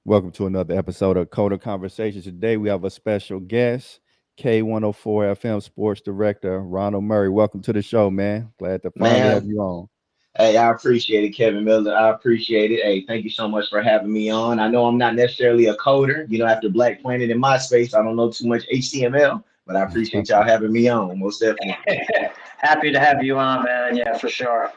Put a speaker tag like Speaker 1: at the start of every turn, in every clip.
Speaker 1: Welcome to another episode of Coda Conversations. Today we have a special guest, K104FM Sports Director Ronald Murray. Welcome to the show, man. Glad to finally have
Speaker 2: Man,
Speaker 1: you on.
Speaker 2: hey, I appreciate it, Kevin Miller. I appreciate it. Hey, thank you so much for having me on. I know I'm not necessarily a coder. After Black Planet in my space, I don't know too much HTML, but I appreciate y'all having me on, most definitely.
Speaker 3: Happy to have you on, man. Yeah, for sure.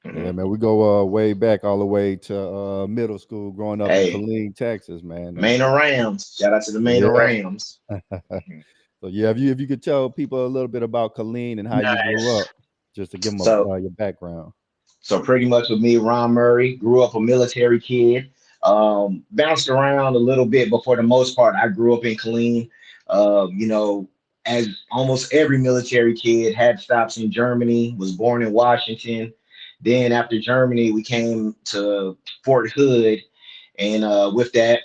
Speaker 1: Yeah,
Speaker 2: Mhm.
Speaker 1: man. We go way back, all the way to middle school, growing up in
Speaker 2: Hey,
Speaker 1: Killeen, Texas, man.
Speaker 2: Main of Rams. Shout out to the Main of
Speaker 1: Yeah.
Speaker 2: Rams. Mhm.
Speaker 1: So yeah, if you could tell people a little bit about Killeen and how you grew
Speaker 3: Nice.
Speaker 1: up, just to give them
Speaker 2: So,
Speaker 1: your background.
Speaker 2: so pretty much with me, Ron Murray, grew up a military kid. Bounced around a little bit, but for the most part, I grew up in Killeen. You know, as almost every military kid, had stops in Germany, was born in Washington. Then after Germany, we came to Fort Hood. And with that,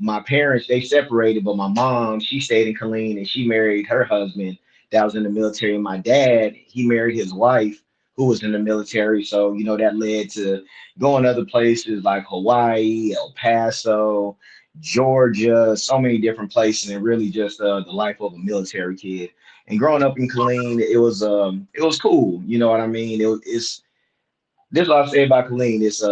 Speaker 2: my parents, they separated, but my mom, she stayed in Killeen and she married her husband that was in the military. And my dad, he married his wife who was in the military. So, that led to going other places like Hawaii, El Paso, Georgia, so many different places, and really just the life of a military kid. And growing up in Killeen, it was cool. You know what I mean? It's this is what I say about Killeen. It's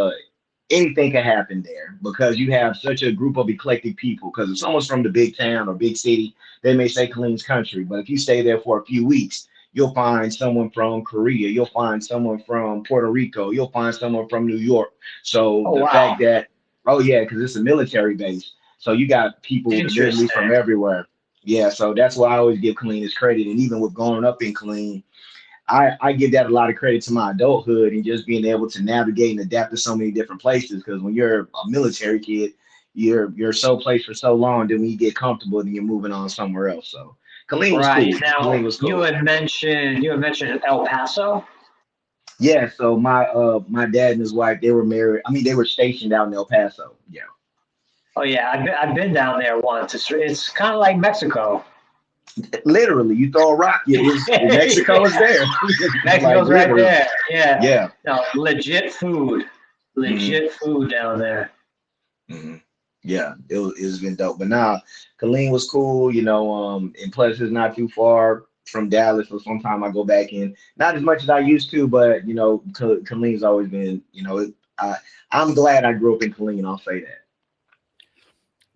Speaker 2: anything can happen there because you have such a group of eclectic people. Because if someone's from the big town or big city, they may say Colleen's country, but if you stay there for a few weeks, you'll find someone from Korea, you'll find someone from Puerto Rico, you'll find someone from New York. So
Speaker 3: Oh,
Speaker 2: the
Speaker 3: wow.
Speaker 2: fact that, oh yeah, because it's a military base, so you got people literally
Speaker 3: Interesting.
Speaker 2: from everywhere. Yeah, so that's why I always give Killeen his credit, and even with growing up in Killeen, I give that a lot of credit to my adulthood and just being able to navigate and adapt to so many different places. Because when you're a military kid, you're so placed for so long. Then when you get comfortable, then you're moving on somewhere else. So Colleen was
Speaker 3: Right.
Speaker 2: cool.
Speaker 3: Now,
Speaker 2: Colleen was
Speaker 3: you
Speaker 2: cool.
Speaker 3: had mentioned El Paso.
Speaker 2: Yeah. So my dad and his wife, they were married. I mean, they were stationed out in El Paso. Yeah.
Speaker 3: Oh yeah, I've been down there once. It's kind of like Mexico.
Speaker 2: Literally, you throw a rock, Mexico is there. Like
Speaker 3: Mexico's right
Speaker 2: literally.
Speaker 3: there. Yeah.
Speaker 2: Yeah.
Speaker 3: No, legit food.
Speaker 2: Mhm.
Speaker 3: Legit food down there.
Speaker 2: hmm Yeah, it's been dope. But now, Colleen was cool, and plus it's not too far from Dallas, so sometimes I go back in. Not as much as I used to, but Colleen's always been, I'm glad I grew up in Colleen, I'll say that.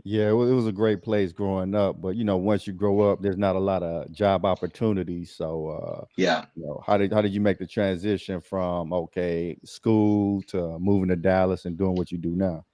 Speaker 1: Yeah, it was a great place growing up, but once you grow up, there's not a lot of job opportunities. So,
Speaker 2: Yeah.
Speaker 1: how did you make the transition from school to moving to Dallas and doing what you do now?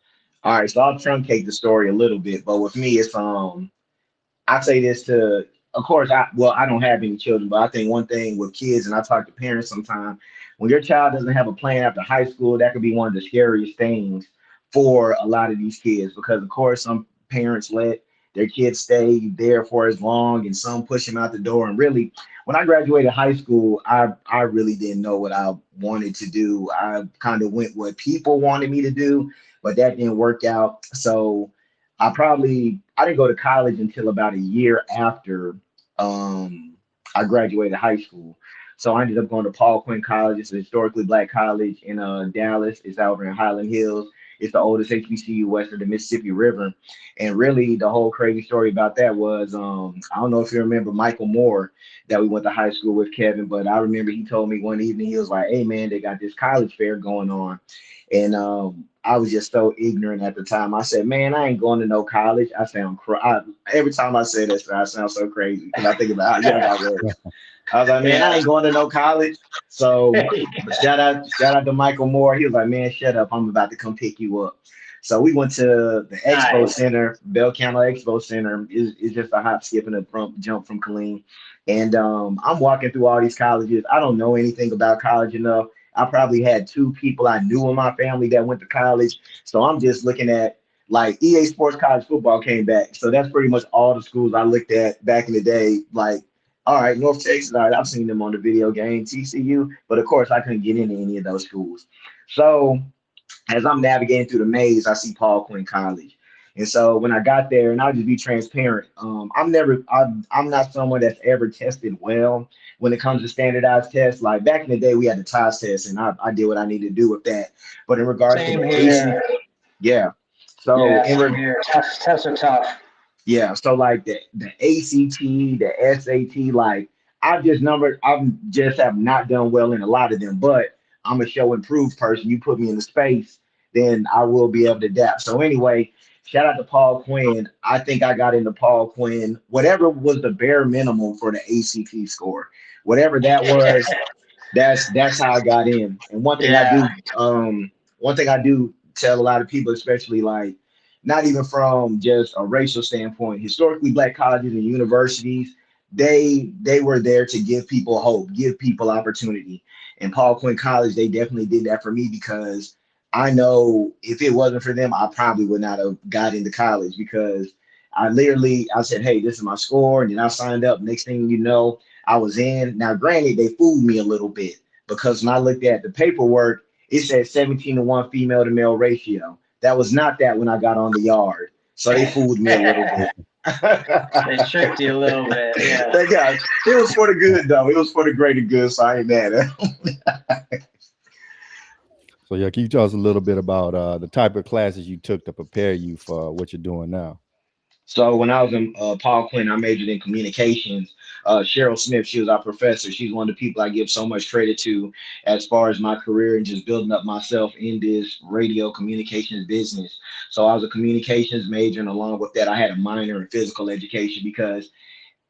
Speaker 2: All right, so I'll truncate the story a little bit, but with me, it's I say this to, of course, I don't have any children, but I think one thing with kids, and I talk to parents sometimes, when your child doesn't have a plan after high school, that could be one of the scariest things for a lot of these kids, because of course some parents let their kids stay there for as long, and some push them out the door. And really, when I graduated high school, I really didn't know what I wanted to do. I kind of went what people wanted me to do, but that didn't work out. So I didn't go to college until about a year after I graduated high school. So I ended up going to Paul Quinn College. It's a historically black college in Dallas. It's over in Highland Hills. It's the oldest HBCU west of the Mississippi River. And really, the whole crazy story about that was I don't know if you remember Michael Moore that we went to high school with, Kevin, but I remember he told me one evening, he was like, "Hey, man, they got this college fair going on." And I was just so ignorant at the time. I said, "Man, I ain't going to no college." I sound every time I say this, I sound so crazy because I think about how young I was. I was like, "Man, I
Speaker 3: Yeah.
Speaker 2: ain't going to no college." So shout out to Michael Moore. He was like, "Man, shut up. I'm about to come pick you up." So we went to the Expo
Speaker 3: Nice.
Speaker 2: Center, Bell County Expo Center. Is just a hop, skip, and a jump from Killeen. And I'm walking through all these colleges. I don't know anything about college enough. I probably had two people I knew in my family that went to college. So I'm just looking at like EA Sports College Football came back. So that's pretty much all the schools I looked at back in the day. Like, all right, North Texas, all right, I've seen them on the video game, TCU, but of course I couldn't get into any of those schools. So as I'm navigating through the maze, I see Paul Quinn College. And so when I got there, and I'll just be transparent, I'm not someone that's ever tested well when it comes to standardized tests. Like back in the day, we had the TOS test, and I did what I needed to do with that. But in regards to
Speaker 3: Same
Speaker 2: the AC,
Speaker 3: here.
Speaker 2: yeah. So
Speaker 3: Yeah, same here. Tests are tough.
Speaker 2: yeah, so like the ACT, the SAT, like I've just have not done well in a lot of them, but I'm a show improved person. You put me in the space, then I will be able to adapt. So anyway, shout out to Paul Quinn. I think I got into Paul Quinn, whatever was the bare minimum for the ACT score, whatever that was, that's how I got in. And
Speaker 3: Yeah.
Speaker 2: one thing I do tell a lot of people, especially like not even from just a racial standpoint, historically black colleges and universities, they were there to give people hope, give people opportunity. And Paul Quinn College, they definitely did that for me because I know if it wasn't for them, I probably would not have got into college because I said, hey, this is my score, and then I signed up. Next thing you know, I was in. Now, granted, they fooled me a little bit because when I looked at the paperwork, it said 17 to 1 female to male ratio. That was not that when I got on the yard. So they fooled me a little bit.
Speaker 3: They tricked you a little bit. Yeah.
Speaker 2: They got it was for the good though. It was for the greater good, so I ain't mad at it.
Speaker 1: So yeah, can you tell us a little bit about the type of classes you took to prepare you for what you're doing now?
Speaker 2: So when I was in Paul Quinn, I majored in communications. Cheryl Smith, she was our professor. She's one of the people I give so much credit to as far as my career and just building up myself in this radio communications business. So I was a communications major, and along with that, I had a minor in physical education because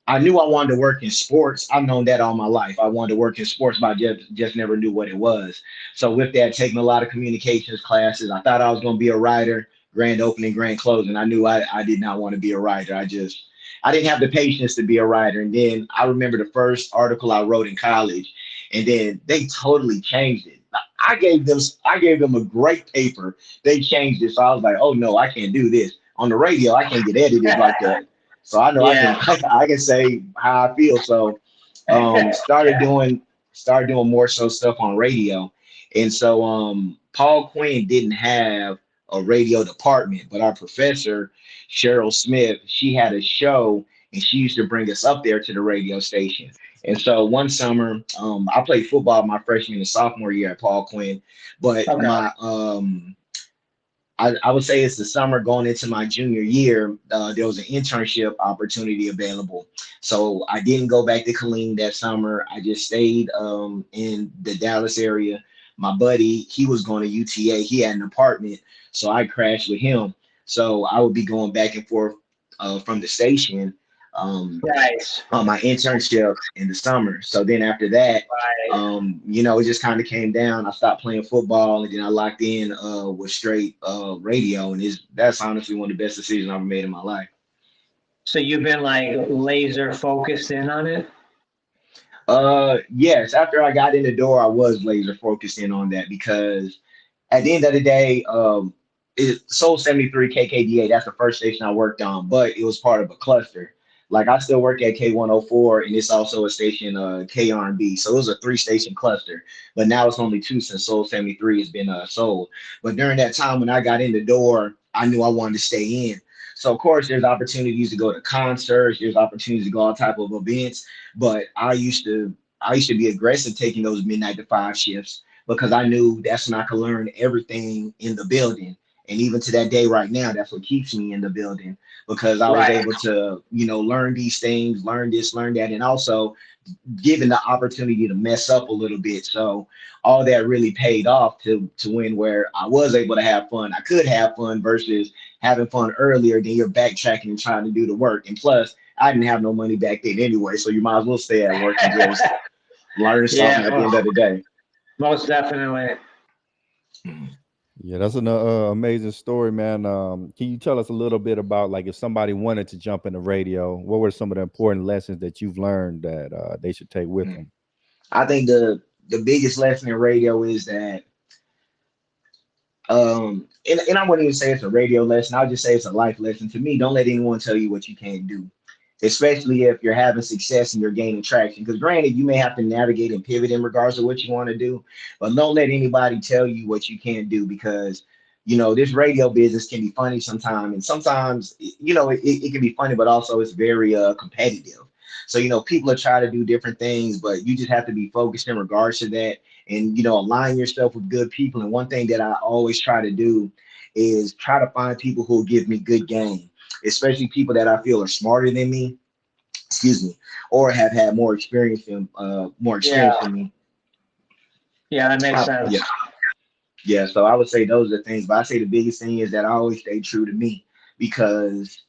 Speaker 2: I knew I wanted to work in sports. I've known that all my life. I wanted to work in sports, but I just never knew what it was. So with that, taking a lot of communications classes, I thought I was going to be a writer, grand opening, grand closing. I knew I did not want to be a writer. I didn't have the patience to be a writer. And then I remember the first article I wrote in college, and then they totally changed it. I gave them a great paper. They changed it. So I was like, oh no, I can't do this. On the radio, I can't get edited like that. So I know I can
Speaker 3: Yeah.
Speaker 2: I can say how I feel. So
Speaker 3: Yeah.
Speaker 2: started doing more so stuff on radio. And so Paul Quinn didn't have a radio department, but our professor, Cheryl Smith, she had a show and she used to bring us up there to the radio station. And so one summer, I played football my freshman and sophomore year at Paul Quinn, but
Speaker 3: Okay.
Speaker 2: I would say it's the summer going into my junior year. There was an internship opportunity available. So I didn't go back to Killeen that summer. I just stayed in the Dallas area. My buddy, he was going to UTA. He had an apartment. So I crashed with him. So I would be going back and forth from the station.
Speaker 3: Nice.
Speaker 2: On my internship in the summer. So then after that,
Speaker 3: Right.
Speaker 2: it just kind of came down. I stopped playing football and then I locked in with straight radio, and that's honestly one of the best decisions I've ever made in my life.
Speaker 3: So you've been like laser focused in on it?
Speaker 2: Yes, after I got in the door, I was laser focused in on that because at the end of the day, Soul 73 KKDA, that's the first station I worked on, but it was part of a cluster. Like I still work at K104 and it's also a station KRB. So it was a three-station cluster, but now it's only two since Soul 73 has been sold. But during that time when I got in the door, I knew I wanted to stay in. So of course there's opportunities to go to concerts, there's opportunities to go all type of events, but I used to be aggressive taking those midnight to five shifts because I knew that's when I could learn everything in the building. And even to that day right now, that's what keeps me in the building because I was
Speaker 3: Right.
Speaker 2: able to, learn these things, learn this, learn that, and also given the opportunity to mess up a little bit. So all that really paid off to win where I was able to have fun. I could have fun versus having fun earlier, then you're backtracking and trying to do the work. And plus, I didn't have no money back then anyway, so you might as well stay at work and just learn something
Speaker 3: Yeah,
Speaker 2: at the end of the day.
Speaker 3: most definitely.
Speaker 1: Yeah, that's an amazing story, man. Can you tell us a little bit about like if somebody wanted to jump into radio, what were some of the important lessons that you've learned that they should take with them?
Speaker 2: I think the biggest lesson in radio is that and I wouldn't even say it's a radio lesson. I'll just say it's a life lesson. To me, don't let anyone tell you what you can't do, especially if you're having success and you're gaining traction. Because granted, you may have to navigate and pivot in regards to what you want to do, but don't let anybody tell you what you can't do because this radio business can be funny sometimes, and sometimes it can be funny, but also it's very competitive. So people are trying to do different things, but you just have to be focused in regards to that, and align yourself with good people. And one thing that I always try to do is try to find people who will give me good game, especially people that I feel are smarter than me, excuse me, or have had more experience
Speaker 3: Yeah.
Speaker 2: than me.
Speaker 3: Yeah, that makes sense.
Speaker 2: Yeah. Yeah, so I would say those are the things, but I say the biggest thing is that I always stay true to me because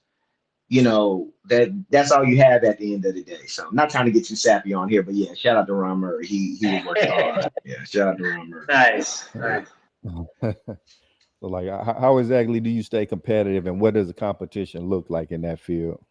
Speaker 2: that's all you have at the end of the day. So I'm not trying to get too sappy on here, but yeah, shout out to Ron Murray. He was working hard. Yeah, shout out to Ron Murray.
Speaker 3: Nice. Nice.
Speaker 1: So, like, how exactly do you stay competitive, and what does the competition look like in that field?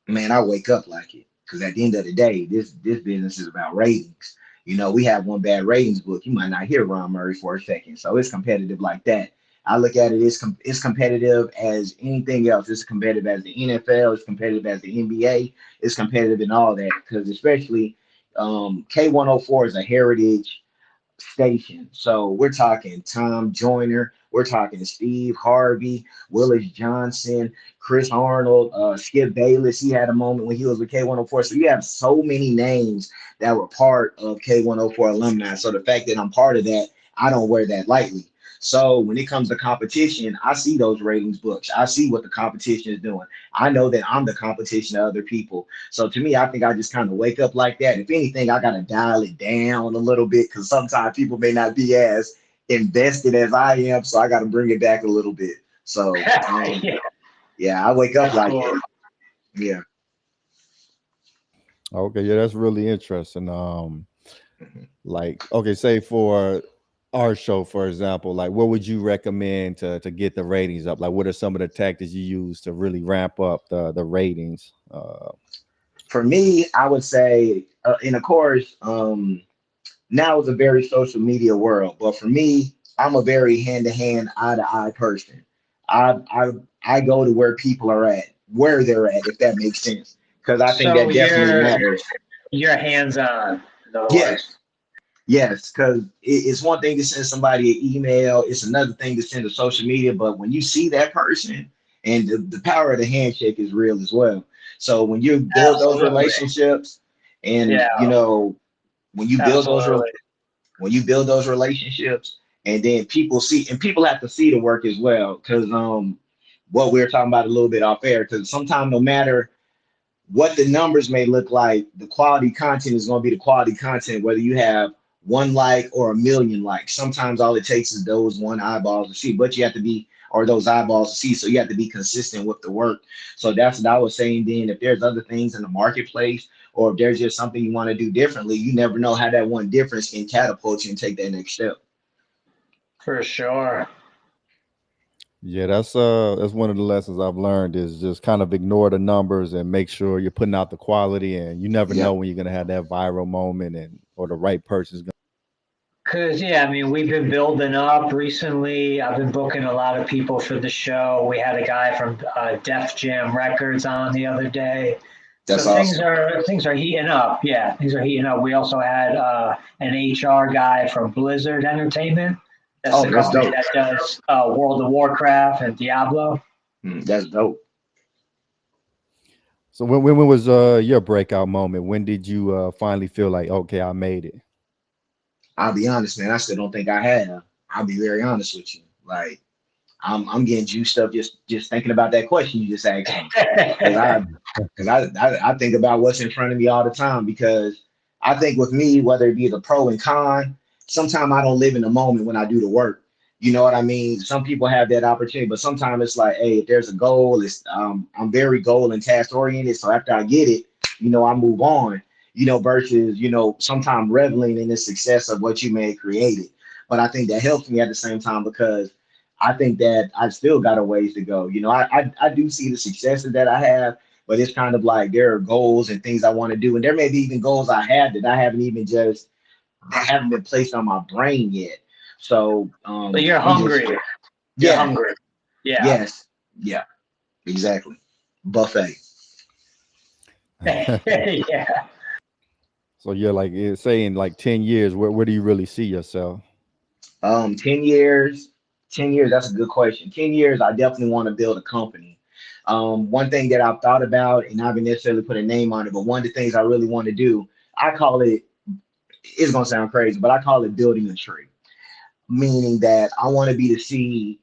Speaker 2: Man, I wake up like it because at the end of the day, this business is about ratings. We have one bad ratings book. You might not hear Ron Murray for a second, so it's competitive like that. I look at it, it's competitive as anything else. It's competitive as the NFL. It's competitive as the NBA. It's competitive in all that because especially K104 is a heritage station. So we're talking Tom Joyner, we're talking Steve Harvey, Willis Johnson, Chris Arnold, Skip Bayless. He had a moment when he was with K104. So you have so many names that were part of K104 alumni. So the fact that I'm part of that, I don't wear that lightly. So when it comes to competition, I see those ratings books. I see what the competition is doing. I know that I'm the competition to other people. So to me, I think I just kind of wake up like that. If anything, I got to dial it down a little bit because sometimes people may not be as invested as I am. So I got to bring it back a little bit. So yeah, I wake up
Speaker 3: That's
Speaker 2: like
Speaker 3: cool.
Speaker 2: that. Yeah.
Speaker 1: Okay, yeah, that's really interesting. Like, okay, say for our show, for example, like what would you recommend to get the ratings up? Like, what are some of the tactics you use to really ramp up the ratings?
Speaker 2: For me, I would say, and of course, now it's a very social media world, but for me, I'm a very hand-to-hand, eye-to-eye person. I I go to where people are at, where they're at, if that makes sense, because I think
Speaker 3: So
Speaker 2: that definitely matters.
Speaker 3: you're hands on, in other words.
Speaker 2: Yes, yes, because it's one thing to send somebody an email, it's another thing to send to social media, but when you see that person, and the power of the handshake is real as well. So when you build those
Speaker 3: Absolutely.
Speaker 2: relationships, and
Speaker 3: Yeah,
Speaker 2: when you build those
Speaker 3: absolutely.
Speaker 2: when you build those relationships, and then people see, and people have to see the work as well, because what we were talking about a little bit off air, because sometimes no matter what the numbers may look like, the quality content is going to be the quality content, whether you have one like or a million likes. Sometimes all it takes is those one eyeballs to see, but you have to be, or those eyeballs to see. So you have to be consistent with the work. So that's what I was saying. Then, if there's other things in the marketplace, or if there's just something you want to do differently, you never know how that one difference can catapult you and take that next step.
Speaker 3: For sure.
Speaker 1: Yeah, that's one of the lessons I've learned is just kind of ignore the numbers and make sure you're putting out the quality, and you never
Speaker 2: Yeah.
Speaker 1: know when you're gonna have that viral moment and or the right person's gonna.
Speaker 3: Because, yeah, I mean, we've been building up recently. I've been booking a lot of people for the show. We had a guy from Def Jam Records on the other day.
Speaker 2: That's
Speaker 3: So things
Speaker 2: awesome.
Speaker 3: are heating up. Yeah, things are heating up. We also had an HR guy from Blizzard Entertainment. That's
Speaker 2: Oh,
Speaker 3: the
Speaker 2: that's
Speaker 3: company
Speaker 2: dope.
Speaker 3: that does World of Warcraft and Diablo.
Speaker 2: That's dope.
Speaker 1: So when was your breakout moment? When did you finally feel like, okay, I made it?
Speaker 2: I'll be honest, man. I still don't think I have. I'll be very honest with you. Like, I'm getting juiced up just thinking about that question you just asked me. Because I think about what's in front of me all the time, because I think with me, whether it be the pro and con, sometimes I don't live in the moment when I do the work. You know what I mean? Some people have that opportunity, but sometimes it's like, hey, if there's a goal, I'm very goal and task oriented. So after I get it, I move on. Versus sometimes reveling in the success of what you may have created. But I think that helps me at the same time, because I think that I still got a ways to go. I do see the successes that I have, but it's kind of like there are goals and things I want to do, and there may be even goals I have that haven't been placed on my brain yet. So
Speaker 3: But you're
Speaker 2: I'm just
Speaker 3: hungry. You're
Speaker 2: yeah,
Speaker 3: hungry. Yeah.
Speaker 2: yes, yeah, exactly. Buffet.
Speaker 3: Yeah.
Speaker 1: So you're like saying like 10 years, where do you really see yourself?
Speaker 2: 10 years, 10 years, that's a good question. 10 years, I definitely want to build a company. One thing that I've thought about, and I haven't necessarily put a name on it, but one of the things I really want to do, I call it, it's going to sound crazy, but I call it building a tree, meaning that I want to be the seed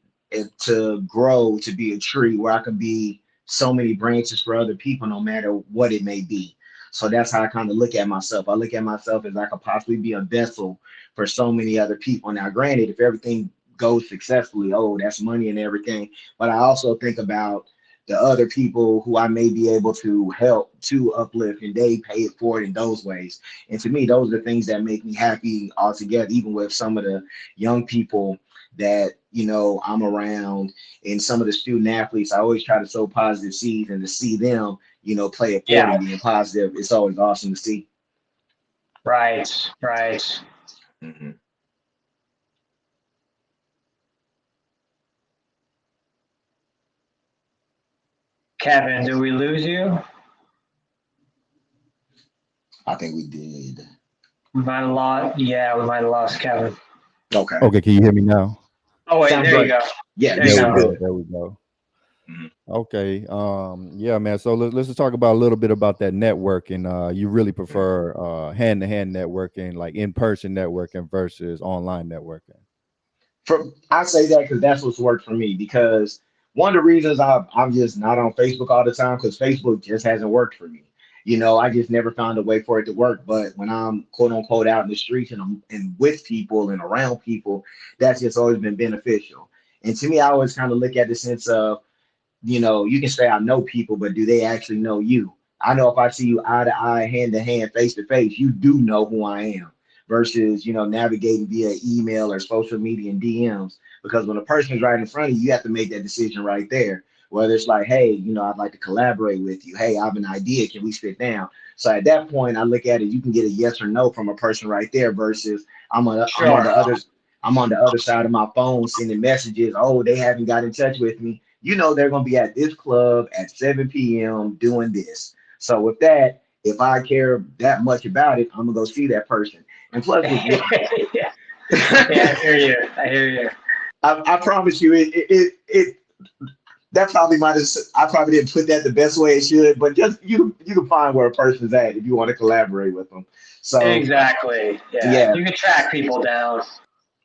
Speaker 2: to grow to be a tree where I can be so many branches for other people, no matter what it may be. So that's how I kind of look at myself. I look at myself as I could possibly be a vessel for so many other people. Now, granted, if everything goes successfully, oh, that's money and everything. But I also think about the other people who I may be able to help to uplift, and they pay it forward in those ways. And to me, those are the things that make me happy altogether, even with some of the young people that, you know, I'm around, and some of the student athletes. I always try to sow positive seeds, and to see them, you know, play it forward and being positive, it's always awesome to see.
Speaker 3: Right, right.
Speaker 2: Mhm.
Speaker 3: Kevin, did we lose you?
Speaker 2: I think we did.
Speaker 3: We might have lost. Yeah, we might have lost Kevin.
Speaker 2: Okay.
Speaker 1: Okay, can you hear me now?
Speaker 3: Oh wait,
Speaker 2: Sounds
Speaker 3: there you
Speaker 2: great.
Speaker 3: go.
Speaker 2: Yeah,
Speaker 3: There
Speaker 2: you
Speaker 3: you
Speaker 1: There
Speaker 2: sound
Speaker 1: we
Speaker 3: go.
Speaker 1: go.
Speaker 2: good.
Speaker 1: There we go.
Speaker 2: Mhm.
Speaker 1: Okay. Yeah, man. So let's just talk about a little bit about that networking. You really prefer hand-to-hand networking, like in-person networking versus online networking.
Speaker 2: I say that because that's what's worked for me. Because one of the reasons I'm just not on Facebook all the time, because Facebook just hasn't worked for me. You know, I just never found a way for it to work. But when I'm quote unquote out in the streets and I'm and with people and around people, that's just always been beneficial. And to me, I always kind of look at the sense of, you know, you can say I know people, but do they actually know you? I know if I see you eye to eye, hand to hand, face to face, you do know who I am versus, you know, navigating via email or social media and DMs. Because when a person is right in front of you, you have to make that decision right there. Whether it's like, hey, you know, I'd like to collaborate with you. Hey, I have an idea. Can we sit down? So at that point, I look at it, you can get a yes or no from a person right there versus I'm on
Speaker 3: Sure.
Speaker 2: the other I'm on the other side of my phone sending messages. Oh, they haven't got in touch with me. You know they're gonna be at this club at 7 p.m. doing this. So with that, if I care that much about it, I'm gonna go see that person. And plus,
Speaker 3: Yeah, I hear you. I hear you.
Speaker 2: I promise you, it that probably might have. I probably didn't put that the best way it should, but just you can find where a person's at if you want to collaborate with them. So
Speaker 3: Exactly. Yeah,
Speaker 2: yeah,
Speaker 3: you can track people down.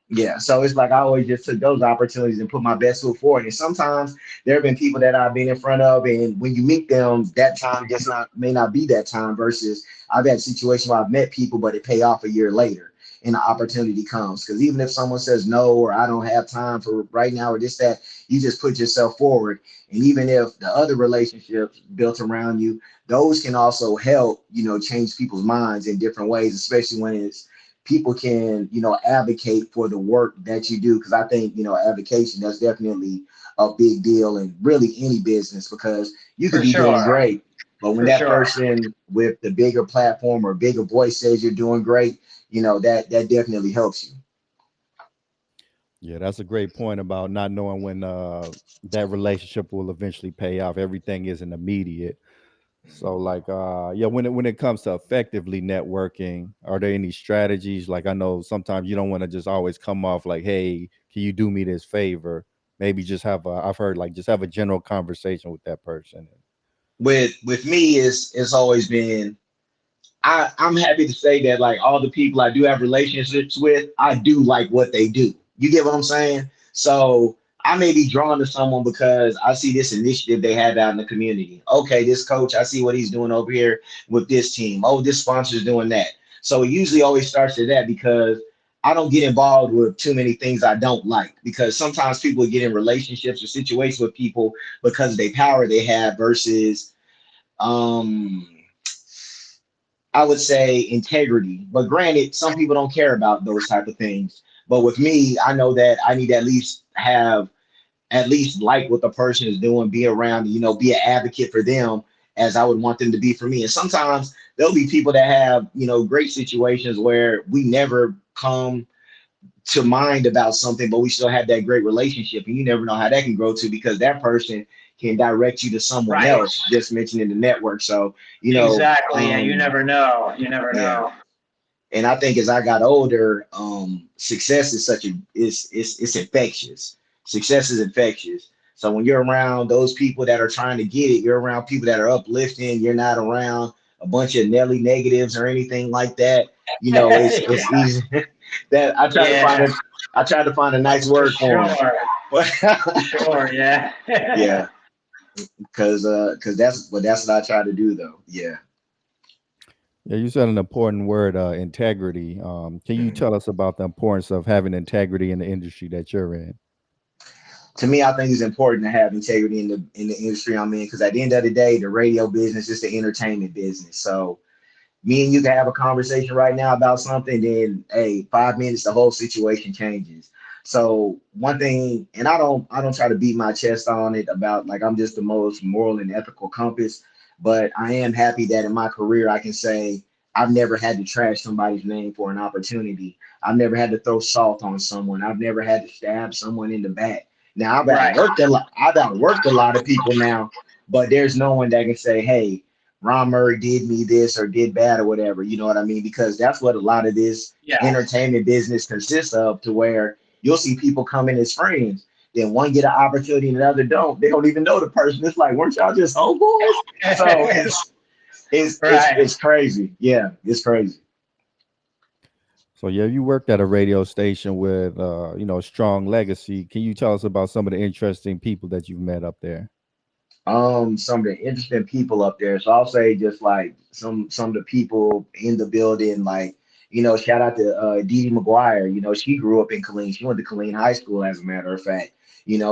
Speaker 2: yeah, so it's like I always just took those opportunities and put my best foot forward. And sometimes there have been people that I've been in front of, and when you meet them, that time just not may not be that time. Versus I've had situations where I've met people, but it pay off a year later, and the opportunity comes. Because even if someone says no, or I don't have time for right now, or this that, you just put yourself forward. And even if the other relationships built around you, those can also help, you know, change people's minds in different ways, especially when it's people can, you know, advocate for the work that you do. Because I think, you know, advocation, that's definitely a big deal in really any business, because you could
Speaker 3: For
Speaker 2: be doing
Speaker 3: sure.
Speaker 2: great, but when
Speaker 3: For
Speaker 2: that
Speaker 3: sure.
Speaker 2: person with the bigger platform or bigger voice says you're doing great, you know, that definitely helps you.
Speaker 1: Yeah, that's a great point about not knowing when that relationship will eventually pay off. Everything isn't immediate. So like yeah, when it comes to effectively networking, are there any strategies? Like I know sometimes you don't want to just always come off like, hey, can you do me this favor? Maybe just have a I've heard like just have a general conversation with that person.
Speaker 2: With me, it's always been, I'm happy to say that like all the people I do have relationships with, I do like what they do. You get what I'm saying? So I may be drawn to someone because I see this initiative they have out in the community. Okay, this coach, I see what he's doing over here with this team. Oh, this sponsor's doing that. So it usually always starts with that, because I don't get involved with too many things I don't like, because sometimes people get in relationships or situations with people because of the power they have versus um I would say integrity. But granted, some people don't care about those type of things. But with me, I know that I need to at least like what the person is doing, be around, you know, be an advocate for them as I would want them to be for me. And sometimes there'll be people that have, you know, great situations where we never come to mind about something, but we still have that great relationship. And you never know how that can grow to, because that person can direct you to someone
Speaker 3: Right.
Speaker 2: else, just mentioning the network. So, you know,
Speaker 3: Exactly. Yeah, you never know. You never
Speaker 2: yeah.
Speaker 3: know.
Speaker 2: And I think as I got older, success is such a it's infectious. Success is infectious. So when you're around those people that are trying to get it, you're around people that are uplifting. You're not around a bunch of Nelly negatives or anything like that. You know, it's
Speaker 3: Yeah.
Speaker 2: easy that I try to find
Speaker 3: Yeah,
Speaker 2: I try to find a nice
Speaker 3: for
Speaker 2: word
Speaker 3: sure. Sure, yeah.
Speaker 2: Yeah, because that's what I try to do though. Yeah.
Speaker 1: Yeah, you said an important word, integrity. Can you
Speaker 2: Mhm.
Speaker 1: tell us about the importance of having integrity in the industry that you're in?
Speaker 2: To me, I think it's important to have integrity in the industry I'm in because at the end of the day, the radio business is the entertainment business. So me and you can have a conversation right now about something, then hey, 5 minutes, the whole situation changes. So one thing, and I don't try to beat my chest on it about like I'm just the most moral and ethical compass, but I am happy that in my career I can say I've never had to trash somebody's name for an opportunity. I've never had to throw salt on someone. I've never had to stab someone in the back. Now
Speaker 3: Right.
Speaker 2: I've outworked a lot of people now, but there's no one that can say, hey, Ron Murray did me this or did bad or whatever. You know what I mean? Because that's what a lot of this
Speaker 3: Yeah.
Speaker 2: entertainment business consists of, to where you'll see people come in as friends. Then one get an opportunity and the other don't. They don't even know the person. It's like, weren't y'all just homeboys? So
Speaker 3: Right.
Speaker 2: it's crazy. Yeah, it's crazy.
Speaker 1: So yeah, you worked at a radio station with a strong legacy. Can you tell us about some of the interesting people that you've met up there?
Speaker 2: Some of the interesting people up there. So I'll say just like some of the people in the building, like, shout out to Dee Dee McGuire. She grew up in Killeen. She went to Killeen High School, as a matter of fact.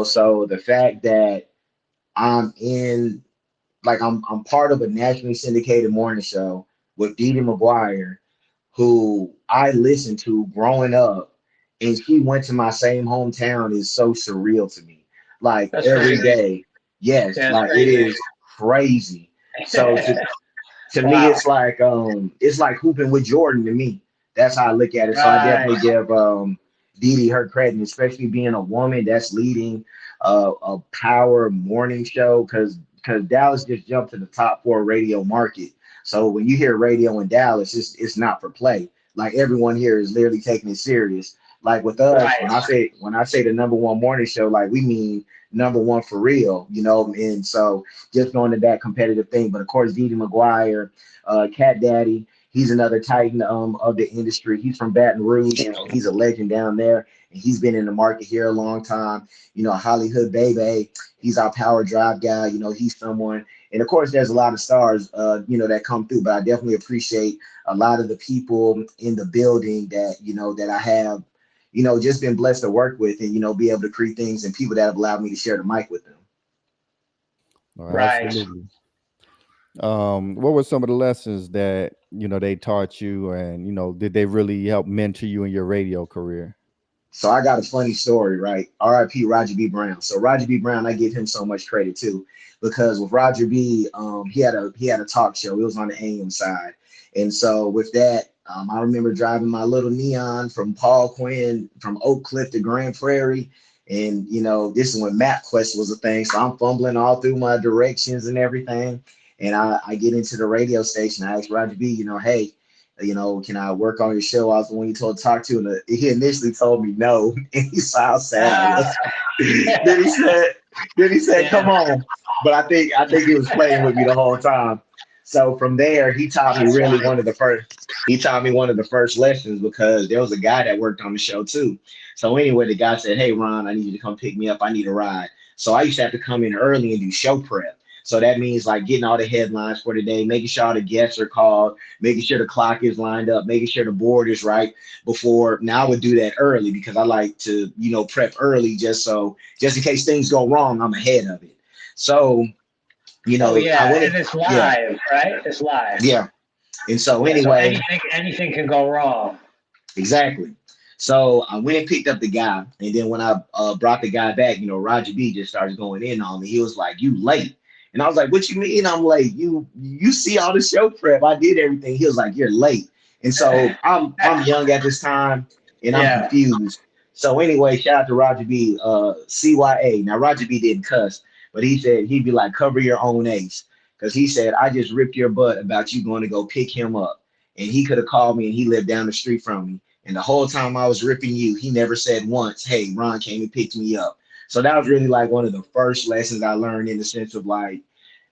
Speaker 2: So the fact that I'm in, like, I'm part of a nationally syndicated morning show with Dee Dee McGuire, who I listened to growing up, and she went to my same hometown, is so surreal to me. Like
Speaker 3: That's
Speaker 2: every
Speaker 3: crazy.
Speaker 2: day, yes,
Speaker 3: That's
Speaker 2: like it
Speaker 3: crazy.
Speaker 2: is crazy. So to me,
Speaker 3: Wow.
Speaker 2: it's like hooping with Jordan to me. That's how I look at it. So I
Speaker 3: Right.
Speaker 2: definitely give Dee Dee her credit, especially being a woman that's leading a power morning show, because Dallas just jumped to the top 4 radio market. So when you hear radio in Dallas, it's not for play. Like everyone here is literally taking it serious. Like with us,
Speaker 3: Right.
Speaker 2: when I say the #1 morning show, like we mean #1 for real, And so just going to that competitive thing. But of course, Didi McGuire, Cat Daddy, he's another titan of the industry. He's from Baton Rouge, he's a legend down there, and he's been in the market here a long time. Hollywood Baby, he's our power drive guy. He's someone. And of course, there's a lot of stars, that come through. But I definitely appreciate a lot of the people in the building that I have, just been blessed to work with, and be able to create things, and people that have allowed me to share the mic with them.
Speaker 1: Oh,
Speaker 3: Right.
Speaker 1: absolutely. What were some of the lessons that they taught you, and did they really help mentor you in your radio career?
Speaker 2: So I got a funny story, right? R.I.P. Roger B. Brown. So Roger B. Brown, I give him so much credit too, because with Roger B, he had a talk show. It was on the AM side, and so with that, I remember driving my little neon from Paul Quinn from Oak Cliff to Grand Prairie, and this is when MapQuest was a thing. So I'm fumbling all through my directions and everything, and I get into the radio station. I asked Roger B, hey, can I work on your show? I was the one you told to talk to, and he initially told me no, and he saw how sad I
Speaker 3: Uh,
Speaker 2: was. then he said, come
Speaker 3: yeah.
Speaker 2: on. But I think he was playing with me the whole time. So from there, he taught me
Speaker 3: That's
Speaker 2: really
Speaker 3: funny.
Speaker 2: one of the first. He taught me one of the first lessons, because there was a guy that worked on the show too. So anyway, the guy said, "Hey Ron, I need you to come pick me up. I need a ride." So I used to have to come in early and do show prep. So that means like getting all the headlines for the day, making sure all the guests are called, making sure the clock is lined up, making sure the board is right before. Now I would do that early because I like to, prep early, just in case things go wrong, I'm ahead of it. So,
Speaker 3: Oh
Speaker 2: I
Speaker 3: yeah,
Speaker 2: went,
Speaker 3: and it's
Speaker 2: yeah,
Speaker 3: live, right? It's live.
Speaker 2: yeah. And so
Speaker 3: Yeah. So
Speaker 2: anyway,
Speaker 3: anything can go wrong.
Speaker 2: exactly. So I went and picked up the guy, and then when I brought the guy back, Roger B just started going in on me. He was like, "You late," and I was like, "What you mean I'm late? You see all the show prep? I did everything." He was like, "You're late," and so I'm young at this time, and I'm
Speaker 3: Yeah.
Speaker 2: confused. So anyway, shout out to Roger B. CYA. Now Roger B didn't cuss, but he said he'd be like, "Cover your own ace," because he said I just ripped your butt about you going to go pick him up, and he could have called me, and he lived down the street from me. And the whole time I was ripping you, he never said once, "Hey, Ron came and picked me up." So that was really like one of the first lessons I learned, in the sense of like,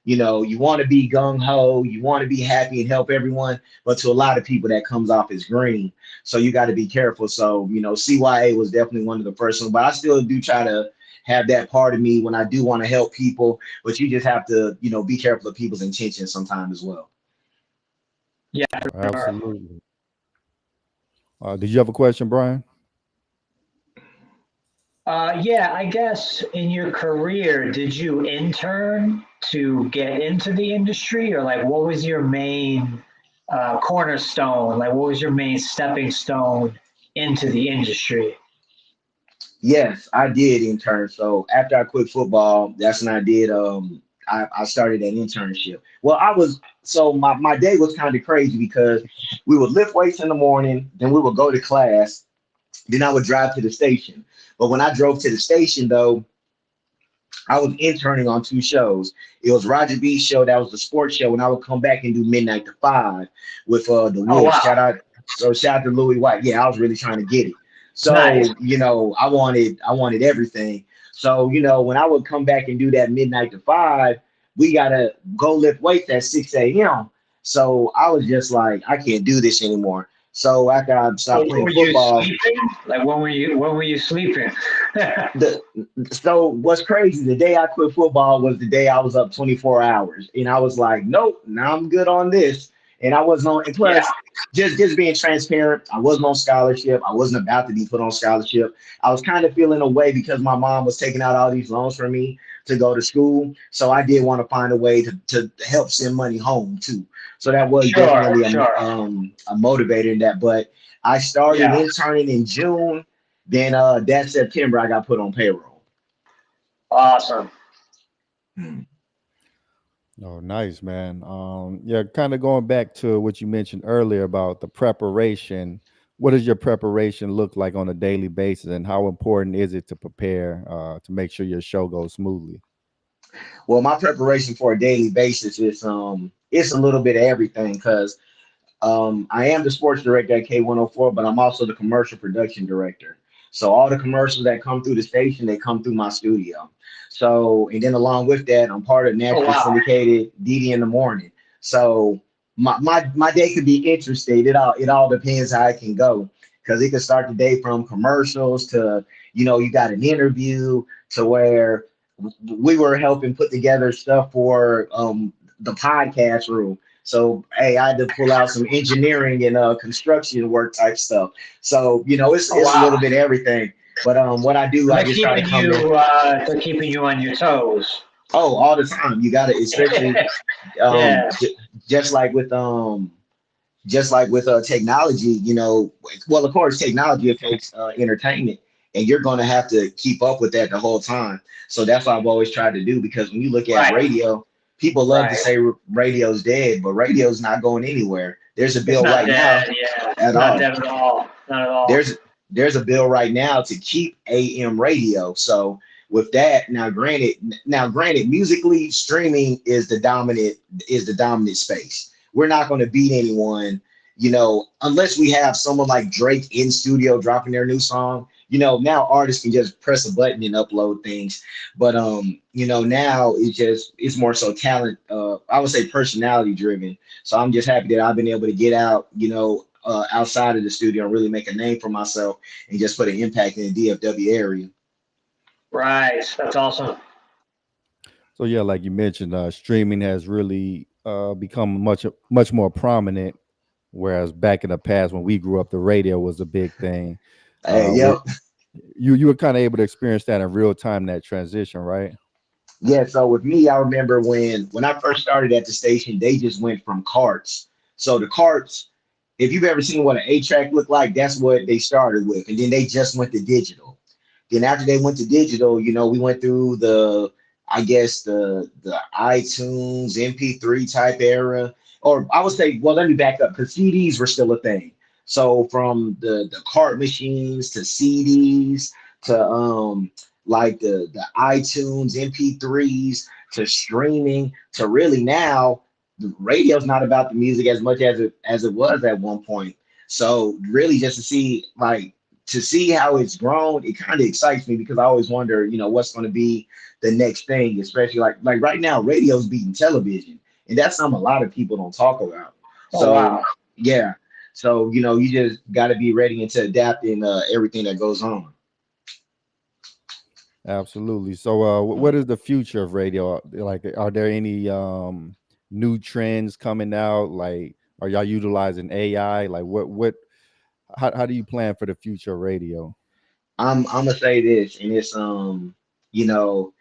Speaker 2: you want to be gung ho, you want to be happy and help everyone, but to a lot of people that comes off as green. So you got to be careful. So, CYA was definitely one of the first ones, but I still do try to have that part of me when I do want to help people, but you just have to, you know, be careful of people's intentions sometimes as well.
Speaker 3: Yeah, for sure.
Speaker 1: Absolutely. Did you have a question, Brian?
Speaker 3: Yeah, I guess in your career, did you intern to get into the industry, or like what was your main cornerstone? Like what was your main stepping stone into the industry?
Speaker 2: Yes, I did intern. So after I quit football, that's when I did. I started an internship. Well, my day was kind of crazy because we would lift weights in the morning, then we would go to class, then I would drive to the station. But when I drove to the station, though, I was interning on two shows. It was Roger B's show, that was the sports show, and I would come back and do Midnight to Five with the
Speaker 3: Oh
Speaker 2: Wolves.
Speaker 3: wow,
Speaker 2: Shout out to Louis White. Yeah, I was really trying to get it. So,
Speaker 3: nice.
Speaker 2: you know, I wanted everything. So, you know, when I would come back and do that Midnight to Five, we gotta go lift weights at 6 a.m. So I was just like, I can't do this anymore. So after I
Speaker 3: So
Speaker 2: stopped playing
Speaker 3: were you
Speaker 2: football,
Speaker 3: sleeping? Like when were you sleeping?
Speaker 2: the so what's crazy, the day I quit football was the day I was up 24 hours. And I was like, nope, now I'm good on this. And I wasn't on, and
Speaker 3: Yeah,
Speaker 2: plus, just being transparent, I wasn't on scholarship. I wasn't about to be put on scholarship. I was kind of feeling away because my mom was taking out all these loans for me to go to school. So I did want to find a way to help send money home too. So that was
Speaker 3: sure,
Speaker 2: definitely
Speaker 3: sure.
Speaker 2: a motivator in that. But I started
Speaker 3: Yeah,
Speaker 2: interning in June. Then that September I got put on payroll.
Speaker 3: awesome.
Speaker 1: Oh, nice, man. Yeah, kind of going back to what you mentioned earlier about the preparation. What does your preparation look like on a daily basis, and how important is it to prepare to make sure your show goes smoothly?
Speaker 2: Well, my preparation for a daily basis is it's a little bit of everything because I am the sports director at K104, but I'm also the commercial production director. So all the commercials that come through the station, they come through my studio. So, and then along with that, I'm part of
Speaker 3: Oh
Speaker 2: nationally
Speaker 3: wow.
Speaker 2: syndicated DD in the morning. So my day could be interesting. It all depends how it can go because it could start the day from commercials to, you know, you got an interview to where we were helping put together stuff for the podcast room. So hey, I had to pull out some engineering and construction work type stuff. So you know, it's
Speaker 3: Oh
Speaker 2: it's a little
Speaker 3: wow.
Speaker 2: bit of everything. But what I do,
Speaker 3: So
Speaker 2: I
Speaker 3: they're
Speaker 2: just try to
Speaker 3: keeping
Speaker 2: come in.
Speaker 3: you they're keeping you on your toes.
Speaker 2: Oh, all the time. You got to, especially um,
Speaker 3: Yeah.
Speaker 2: j- just like with technology. You know, well, of course, technology affects entertainment, and you're going to have to keep up with that the whole time. So that's what I've always tried to do because when you look at
Speaker 3: Right.
Speaker 2: radio, people love to
Speaker 3: Right.
Speaker 2: say radio's dead, but radio's not going anywhere. There's a
Speaker 3: It's
Speaker 2: bill
Speaker 3: not
Speaker 2: right now
Speaker 3: dead. Yeah. It's
Speaker 2: at
Speaker 3: not
Speaker 2: all.
Speaker 3: dead at all. Not at all.
Speaker 2: There's a bill right now to keep AM radio. So with that, now granted, musically streaming is the dominant space. We're not going to beat anyone, you know, unless we have someone like Drake in studio dropping their new song. You know, now artists can just press a button and upload things. But you know, now it's more so talent, I would say personality driven. So I'm just happy that I've been able to get out, you know, outside of the studio and really make a name for myself and just put an impact in the DFW area.
Speaker 3: Right. That's awesome.
Speaker 1: So yeah, like you mentioned, streaming has really become much more prominent. Whereas back in the past, when we grew up, the radio was a big thing.
Speaker 2: Hey,
Speaker 1: Where
Speaker 2: yep.
Speaker 1: you were kind of able to experience that in real time, that transition, right?
Speaker 2: Yeah, so with me, I remember when I first started at the station, they just went from carts. So the carts, if you've ever seen what an 8-track looked like, that's what they started with. And then they just went to digital. Then after they went to digital, you know, we went through I guess the iTunes MP3 type era, or I would say, well, let me back up because CDs were still a thing. So from the cart machines to CDs to like the iTunes MP3s to streaming to really now the radio's not about the music as much as it was at one point. So really just to see how it's grown, it kind of excites me because I always wonder, you know, what's going to be the next thing, especially like right now, radio's beating television, and that's something a lot of people don't talk about.
Speaker 3: Oh
Speaker 2: So
Speaker 3: wow.
Speaker 2: yeah, so you know, you just got to be ready and to adapt in everything that goes on.
Speaker 1: Absolutely. So, what is the future of radio? Like, are there any new trends coming out? Like, are y'all utilizing AI? Like, how do you plan for the future of radio?
Speaker 2: I'm gonna say this, and it's you know,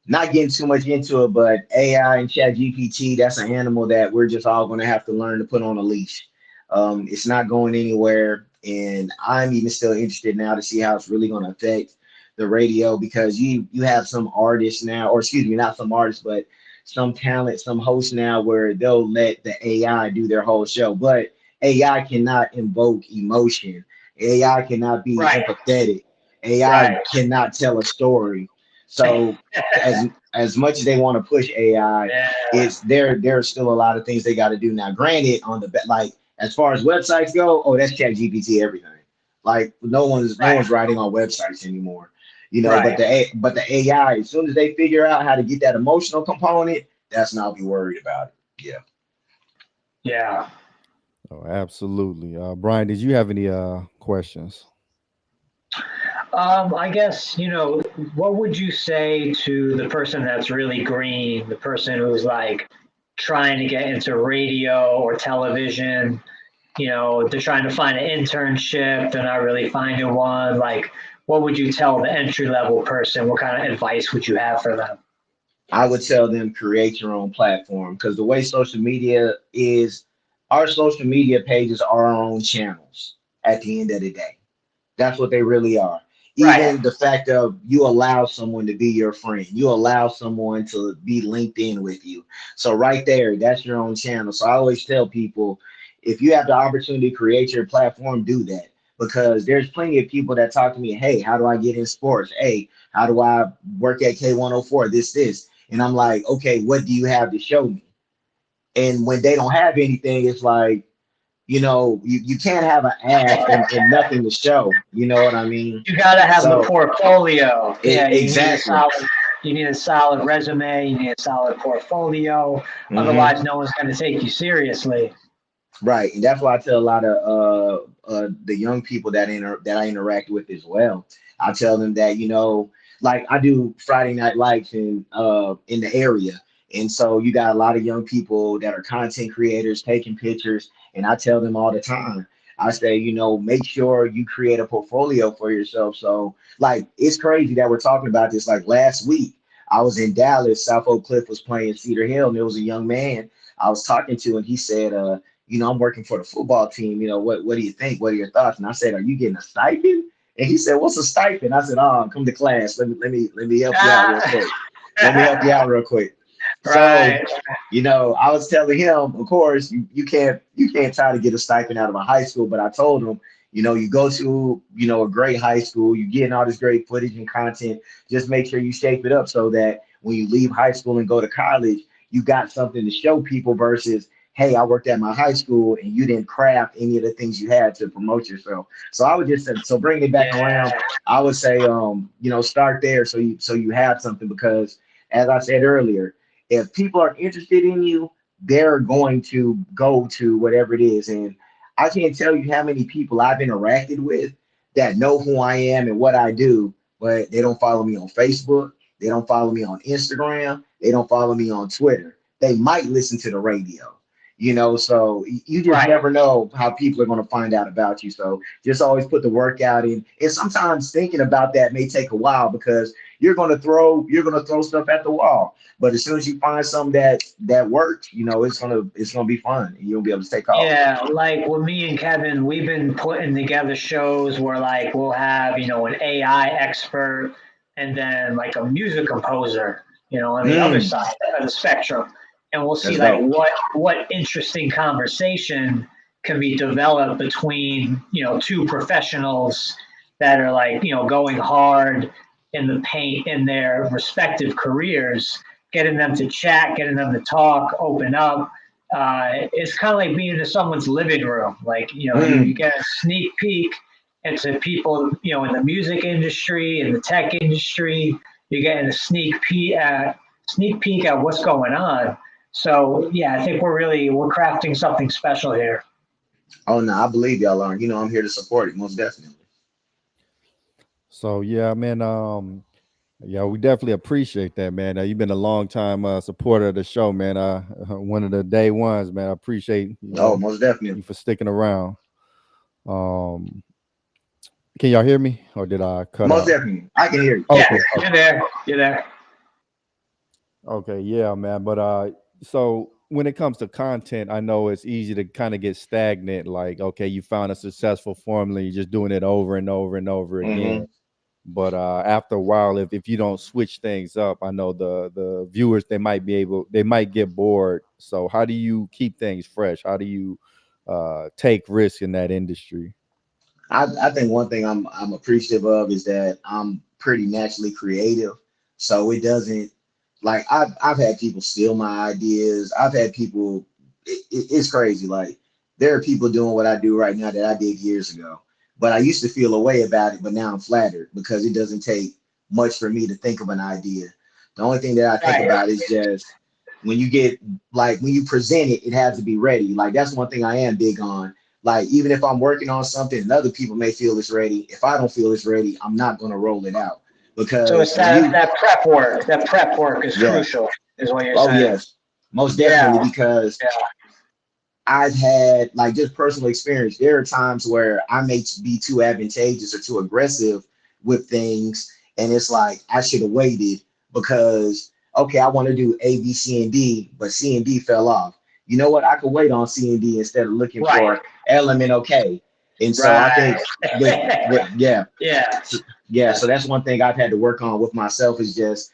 Speaker 2: not getting too much into it, but AI and Chat GPT, that's an animal that we're just all going to have to learn to put on a leash. It's not going anywhere. And I'm even still interested now to see how it's really going to affect the radio because you have some artists now, or excuse me, not some artists, but some talent, some hosts now where they'll let the AI do their whole show. But AI cannot invoke emotion. AI cannot be
Speaker 3: Right,
Speaker 2: empathetic. AI
Speaker 3: right.
Speaker 2: cannot tell a story. So as much as they want to push AI,
Speaker 3: Yeah,
Speaker 2: it's there's still a lot of things they got to do now. Granted, on the like as far as websites go, oh, that's Chat GPT everything. Like no one's
Speaker 3: right,
Speaker 2: writing on websites anymore, But
Speaker 3: right.
Speaker 2: the AI, as soon as they figure out how to get that emotional component, that's not be worried about it. Yeah.
Speaker 3: Yeah.
Speaker 1: Oh, absolutely. Brian, did you have any questions?
Speaker 3: I guess, what would you say to the person that's really green, the person who's like trying to get into radio or television? They're trying to find an internship, they're not really finding one. Like, what would you tell the entry level person? What kind of advice would you have for them?
Speaker 2: I would tell them create your own platform because the way social media is, our social media pages are our own channels at the end of the day. That's what they really are.
Speaker 3: Right.
Speaker 2: Even the fact of you allow someone to be your friend, you allow someone to be linked in with you. So right there, that's your own channel. So I always tell people, if you have the opportunity to create your platform, do that because there's plenty of people that talk to me. Hey, how do I get in sports? Hey, how do I work at K104? This, and I'm like, okay, what do you have to show me? And when they don't have anything, it's like you can't have an ass and nothing to show. You know what I mean?
Speaker 3: You got to have the
Speaker 2: So
Speaker 3: portfolio. Yeah,
Speaker 2: exactly.
Speaker 3: you need a solid resume, you need a solid portfolio.
Speaker 2: Hmm.
Speaker 3: Otherwise, no one's going to take you seriously.
Speaker 2: Right, and that's why I tell a lot of the young people that I interact with as well. I tell them that like I do Friday night lights in the area, and so you got a lot of young people that are content creators taking pictures, and I tell them all the time. I say, make sure you create a portfolio for yourself. So, like, it's crazy that we're talking about this. Like last week, I was in Dallas. South Oak Cliff was playing Cedar Hill, and there was a young man I was talking to, and he said, I'm working for the football team. What do you think? What are your thoughts? And I said, are you getting a stipend? And he said, what's a stipend? I said, oh, come to class. Let me help you out real
Speaker 3: Ah,
Speaker 2: quick. Let me help you out real quick. So,
Speaker 3: right.
Speaker 2: I was telling him, of course, you can't try to get a stipend out of a high school, but I told him, you go to, a great high school, you getting all this great footage and content, just make sure you shape it up so that when you leave high school and go to college, you got something to show people versus, hey, I worked at my high school and you didn't craft any of the things you had to promote yourself. So I would just say, so bring it back around.
Speaker 3: Yeah.
Speaker 2: I would say, start there so you have something because as I said earlier, if people are interested in you, they're going to go to whatever it is. And I can't tell you how many people I've interacted with that know who I am and what I do, but they don't follow me on Facebook. They don't follow me on Instagram. They don't follow me on Twitter. They might listen to the radio. So you just
Speaker 3: Right.
Speaker 2: never know how people are going to find out about you. So just always put the work out in. And sometimes thinking about that may take a while because you're gonna throw stuff at the wall. But as soon as you find something that works, it's gonna be fun and you'll be able to take off.
Speaker 3: Yeah, like with me and Kevin, we've been putting together shows where like we'll have, an AI expert and then like a music composer, on the other
Speaker 2: Mm,
Speaker 3: side of the spectrum. And we'll see
Speaker 2: that's
Speaker 3: like
Speaker 2: dope.
Speaker 3: what interesting conversation can be developed between, two professionals that are like, going hard in the paint in their respective careers, getting them to chat, getting them to talk, open up. It's kind of like being in someone's living room. Like, you
Speaker 2: Mm,
Speaker 3: get a sneak peek into people, in the music industry, in the tech industry. You're getting a sneak peek at what's going on. So yeah, I think we're crafting something special here.
Speaker 2: oh no, I believe y'all are. I'm here to support it most definitely.
Speaker 1: So yeah, man. Yeah, we definitely appreciate that, man. You've been a long time supporter of the show, man. One of the day ones, man. I appreciate
Speaker 2: Oh, most definitely.
Speaker 1: you for sticking around. Um, can y'all hear me, or did I cut
Speaker 2: Most
Speaker 1: out?
Speaker 2: definitely. I can hear you.
Speaker 3: Yeah,
Speaker 1: Okay,
Speaker 3: you're there. You're there.
Speaker 1: okay, yeah, man. But so when it comes to content, I know it's easy to kind of get stagnant. Like, okay, you found a successful formula, you're just doing it over and over and over
Speaker 2: Hmm.
Speaker 1: again. But after a while, if you don't switch things up, I know the viewers they might get bored. So how do you keep things fresh? How do you take risks in that industry?
Speaker 2: I think one thing I'm appreciative of is that I'm pretty naturally creative. So it doesn't like I've had people steal my ideas. I've had people it's crazy. Like there are people doing what I do right now that I did years ago. But I used to feel a way about it, but now I'm flattered because it doesn't take much for me to think of an idea. The only thing that I think
Speaker 3: Right.
Speaker 2: about is just when you get like when you present it, it has to be ready. Like that's one thing I am big on. Like even if I'm working on something and other people may feel it's ready, if I don't feel it's ready, I'm not going to roll it out
Speaker 3: So it's
Speaker 2: because when
Speaker 3: that
Speaker 2: you
Speaker 3: that prep work. That prep work is
Speaker 2: yeah,
Speaker 3: crucial, is what you're
Speaker 2: oh
Speaker 3: saying.
Speaker 2: yes, most
Speaker 3: Yeah,
Speaker 2: definitely because
Speaker 3: yeah.
Speaker 2: I've had like just personal experience. There are times where I may be too advantageous or too aggressive with things, and it's like I should have waited because okay, I want to do A, B, C, and D, but C and D fell off. You know what? I could wait on C and D instead of looking
Speaker 3: Right,
Speaker 2: for element OK. And so I think
Speaker 3: right.
Speaker 2: with yeah,
Speaker 3: Yeah,
Speaker 2: yeah. So that's one thing I've had to work on with myself is just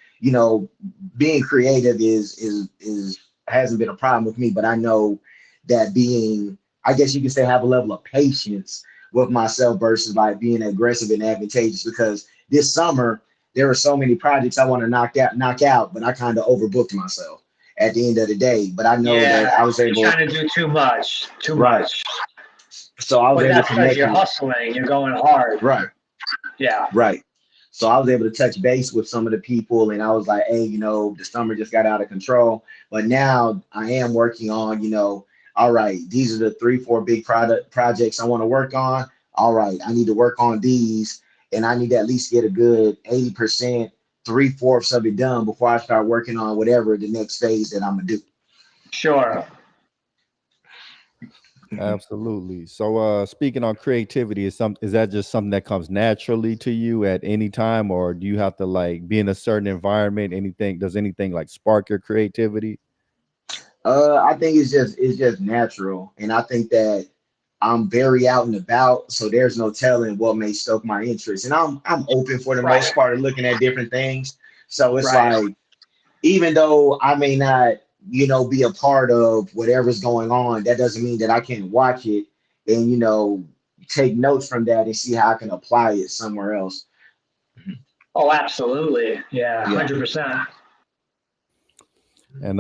Speaker 2: being creative is hasn't been a problem with me, but I know that being, I guess you could say, have a level of patience with myself versus like being aggressive and advantageous. Because this summer there were so many projects I want to knock out, but I kind of overbooked myself at the end of the day. But I know that
Speaker 3: yeah.
Speaker 2: I was
Speaker 3: You're
Speaker 2: able,
Speaker 3: trying to do too much, too
Speaker 2: right.
Speaker 3: much.
Speaker 2: So I was
Speaker 3: But
Speaker 2: able
Speaker 3: that's
Speaker 2: to
Speaker 3: because
Speaker 2: connect
Speaker 3: you're
Speaker 2: with,
Speaker 3: hustling. You're going hard.
Speaker 2: right.
Speaker 3: Yeah.
Speaker 2: Right. So I was able to touch base with some of the people and I was like, hey, the summer just got out of control. But now I am working on, all right, these are the 3, 4 big product projects I want to work on. All right, I need to work on these and I need to at least get a good 80%, 3/4 of it done before I start working on whatever the next phase that I'm gonna do.
Speaker 3: Sure.
Speaker 1: Absolutely. So speaking on creativity, is that just something that comes naturally to you at any time, or do you have to like be in a certain environment? Does anything like spark your creativity?
Speaker 2: I think it's just natural, and I think that I'm very out and about, so there's no telling what may stoke my interest. And I'm open for the
Speaker 3: Right.
Speaker 2: most part of looking at different things. So it's
Speaker 3: Right.
Speaker 2: like even though I may not, be a part of whatever's going on, that doesn't mean that I can't watch it and take notes from that and see how I can apply it somewhere else.
Speaker 3: Oh, absolutely. Yeah,
Speaker 2: Yeah.
Speaker 3: 100%.
Speaker 1: And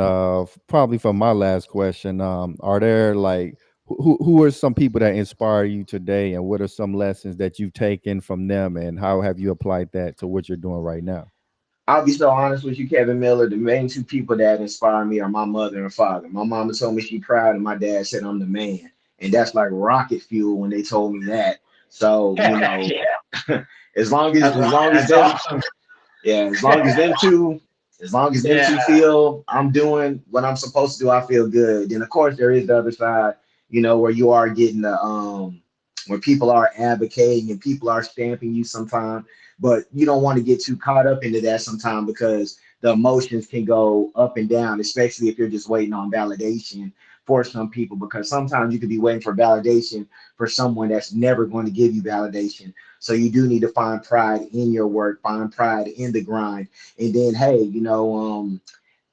Speaker 1: probably for my last question, are there like who are some people that inspire you today, and what are some lessons that you've taken from them, and how have you applied that to what you're doing right now?
Speaker 2: I'll be so honest with you, Kevin Miller. The main two people that inspire me are my mother and father. My mama told me she proud, and my dad said I'm the man, and that's like rocket fuel when they told me that. So
Speaker 3: Yeah,
Speaker 2: as long as as long as
Speaker 3: that's
Speaker 2: them,
Speaker 3: awesome.
Speaker 2: yeah, as long as them two
Speaker 3: Yeah,
Speaker 2: feel I'm doing what I'm supposed to do, I feel good. Then of course there is the other side, where you are getting the where people are advocating and people are stamping you sometimes, but you don't want to get too caught up into that sometimes because the emotions can go up and down, especially if you're just waiting on validation for some people, because sometimes you could be waiting for validation for someone that's never going to give you validation. So you do need to find pride in your work, find pride in the grind, and then hey, and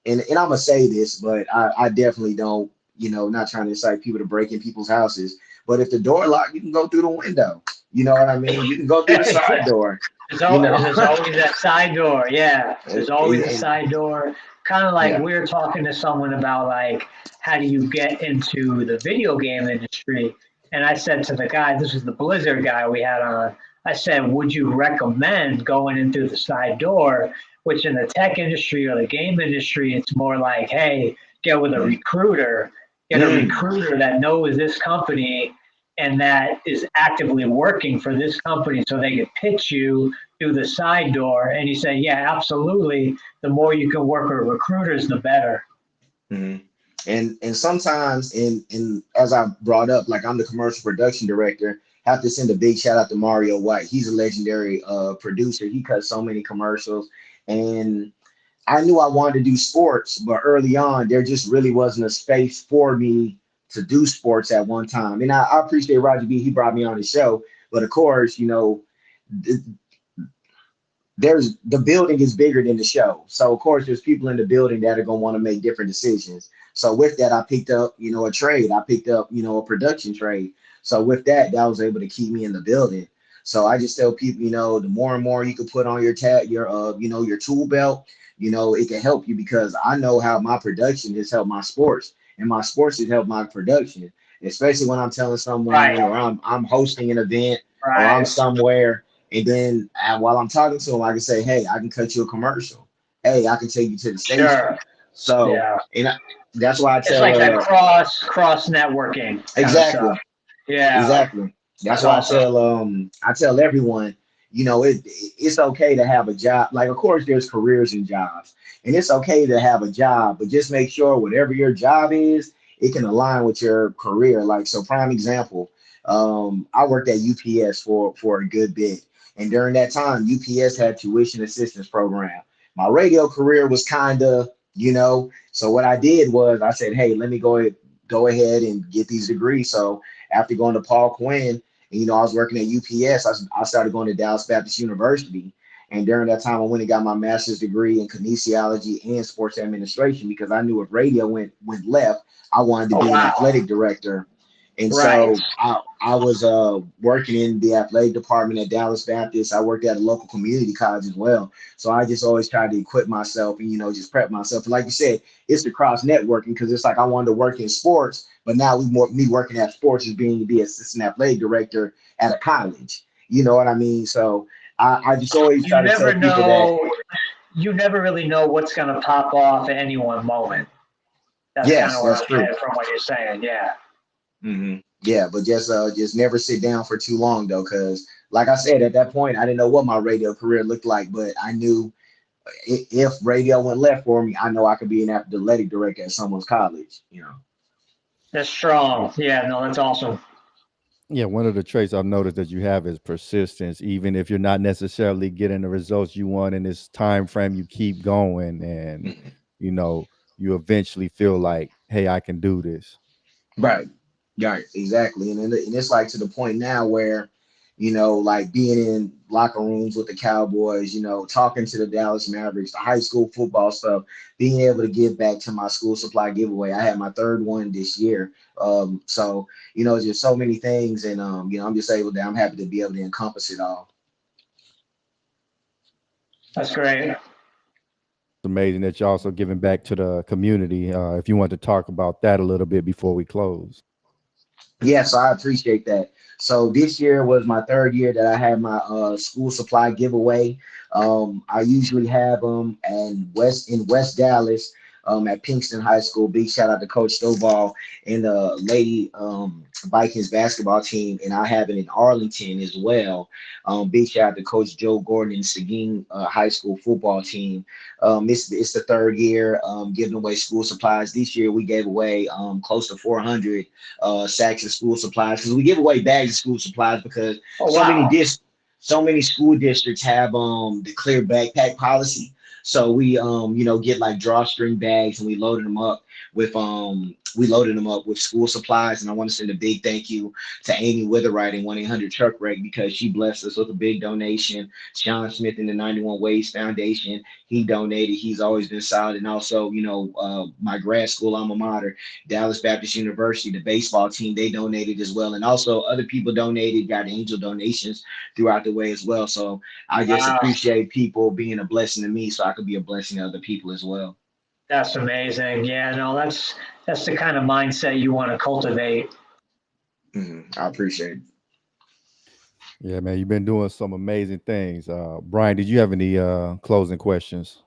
Speaker 2: I'm gonna say this, but I definitely don't, not trying to incite people to break in people's houses. But if the door locked, you can go through the window. You know what I mean? You can go through the side
Speaker 3: yeah.
Speaker 2: door.
Speaker 3: There's,
Speaker 2: You know,
Speaker 3: there's always that side door. Yeah, there's always a
Speaker 2: and
Speaker 3: side door. Kind of like
Speaker 2: yeah,
Speaker 3: we were talking to someone about like how do you get into the video game industry, and I said to the guy, this was the Blizzard guy we had on. I said, would you recommend going in through the side door? Which in the tech industry or the game industry, it's more like, hey, get with a recruiter, get a
Speaker 2: mm,
Speaker 3: recruiter that knows this company and that is actively working for this company so they can pitch you do the side door. And you say, yeah, absolutely. The more you can work with recruiters, the better.
Speaker 2: Mm-hmm. And sometimes in as I brought up, like I'm the commercial production director, have to send a big shout out to Mario White. He's a legendary producer. He cuts so many commercials. And I knew I wanted to do sports, but early on, there just really wasn't a space for me to do sports at one time. And I appreciate Roger B. He brought me on the show. But of course, you know, there's the building is bigger than the show. So of course there's people in the building that are going to want to make different decisions. So with that, I picked up, you know, a trade. I picked up, you know, a production trade. So with that, that was able to keep me in the building. So I just tell people, you know, the more and more you can put on your you know, your tool belt, you know, it can help you, because I know how my production has helped my sports, and my sports has helped my production, especially when I'm telling someone,
Speaker 3: Right.
Speaker 2: or I'm hosting an event, or I'm
Speaker 3: Right.
Speaker 2: somewhere. And then while I'm talking to them, I can say, hey, I can cut you a commercial. Hey, I can take you to the station.
Speaker 3: Sure.
Speaker 2: So,
Speaker 3: Yeah.
Speaker 2: that's why I
Speaker 3: It's
Speaker 2: tell
Speaker 3: like that cross networking.
Speaker 2: exactly,
Speaker 3: Yeah.
Speaker 2: exactly. That's why
Speaker 3: awesome.
Speaker 2: I tell everyone, you know, it's okay to have a job. Like, of course, there's careers and jobs, and it's okay to have a job, but just make sure whatever your job is, it can align with your career. Like, so prime example, I worked at UPS for a good bit. And during that time, UPS had tuition assistance program. My radio career was kind of, you know, so what I did was I said, hey, let me go ahead and get these degrees. So after going to Paul Quinn, and, you know, I was working at UPS, I started going to Dallas Baptist University. And during that time, I went and got my master's degree in kinesiology and sports administration, because I knew if radio went left, I wanted to be an athletic director. And so I was working in the athletic department at Dallas Baptist. I worked at a local community college as well. So I just always tried to equip myself and, you know, just prep myself. And like you said, it's the cross networking, because it's like I wanted to work in sports, but now me working at sports is being the assistant athletic director at a college. You know what I mean? So I just always try to tell people that
Speaker 3: you never really know what's going to pop off at any one moment. That's kind of what I'm saying from what you're saying. Yeah.
Speaker 2: Mm-hmm. Yeah, but just never sit down for too long though, because like I said, at that point, I didn't know what my radio career looked like, but I knew if radio went left for me, I know I could be an athletic director at someone's college. You know,
Speaker 3: that's strong. Yeah, no, that's awesome.
Speaker 1: Yeah, one of the traits I've noticed that you have is persistence. Even if you're not necessarily getting the results you want in this time frame, you keep going, and you know, you eventually feel like, hey, I can do this.
Speaker 2: Right. Right, exactly. And it's like to the point now where, you know, like being in locker rooms with the Cowboys, you know, talking to the Dallas Mavericks, the high school football stuff, being able to give back to my school supply giveaway. I had my third one this year. So, you know, just so many things. And, you know, I'm happy to be able to encompass it all.
Speaker 3: That's great.
Speaker 1: It's amazing that you're also giving back to the community. If you want to talk about that a little bit before we close.
Speaker 2: Yes, I appreciate that. So this year was my third year that I had my school supply giveaway. I usually have them in West Dallas at Pinkston High School. Big shout out to Coach Stovall and the Lady Vikings basketball team. And I have it in Arlington as well. Big shout out to Coach Joe Gordon and Seguin High School football team. It's the third year giving away school supplies. This year we gave away close to 400 sacks of school supplies, because we give away bags of school supplies because so many school districts have the clear backpack policy. So we you know, get like drawstring bags, and we loaded them up with school supplies. And I want to send a big thank you to Amy Witherite and 1-800 Truck Wreck, because she blessed us with a big donation. Sean Smith and the 91 Ways Foundation, he donated. He's always been solid. And also, you know, my grad school alma mater, Dallas Baptist University, the baseball team, they donated as well. And also other people donated, got angel donations throughout the way as well. So I just appreciate people being a blessing to me, so I could be a blessing to other people as well.
Speaker 3: That's amazing. Yeah, no, that's the kind of mindset you want to cultivate.
Speaker 2: I appreciate it.
Speaker 1: Yeah, man, you've been doing some amazing things. Brian, did you have any closing questions?